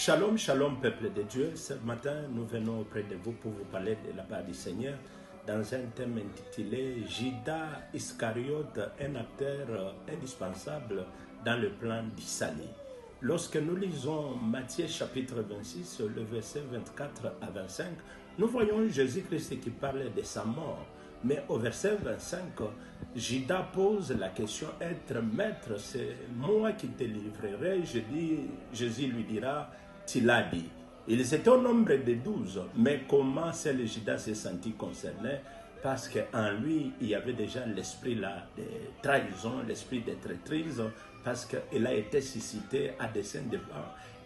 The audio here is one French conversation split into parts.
Shalom, shalom, peuple de Dieu. Ce matin, nous venons auprès de vous pour vous parler de la part du Seigneur dans un thème intitulé Judas Iscariote, un acteur indispensable dans le plan du salut. Lorsque nous lisons Matthieu chapitre 26, le verset 24 à 25, nous voyons Jésus-Christ qui parle de sa mort. Mais au verset 25, Judas pose la question, être maître, c'est moi qui te livrerai. Jésus lui dira, tu l'as dit. Ils étaient au nombre de 12, mais comment seul Judas s'est senti concerné? Parce qu'en lui, il y avait déjà l'esprit là de trahison, l'esprit de traîtrise, parce qu'il a été suscité à dessein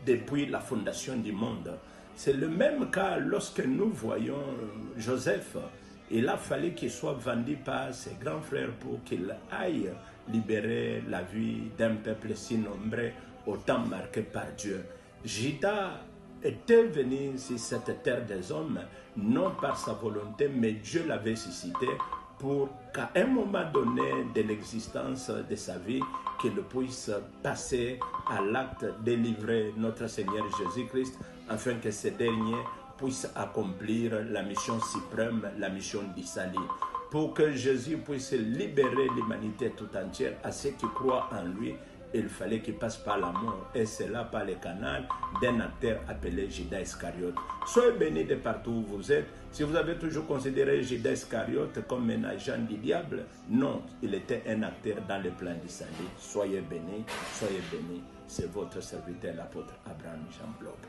depuis la fondation du monde. C'est le même cas lorsque nous voyons Joseph. Il a fallu qu'il soit vendu par ses grands frères pour qu'il aille libérer la vie d'un peuple si nombreux, autant marqué par Dieu. Judas était venu sur cette terre des hommes, non par sa volonté, mais Dieu l'avait suscité pour qu'à un moment donné de l'existence de sa vie, qu'il puisse passer à l'acte de livrer notre Seigneur Jésus-Christ, afin que ce dernier puisse accomplir la mission suprême, la mission du salut. Pour que Jésus puisse libérer l'humanité tout entière, à ceux qui croient en lui, il fallait qu'il passe par la mort, et c'est là par le canal d'un acteur appelé Judas Iscariote. Soyez bénis de partout où vous êtes. Si vous avez toujours considéré Judas Iscariote comme un agent du diable, non, il était un acteur dans le plan du salut. Soyez bénis, c'est votre serviteur l'apôtre Abraham Jean Bloch.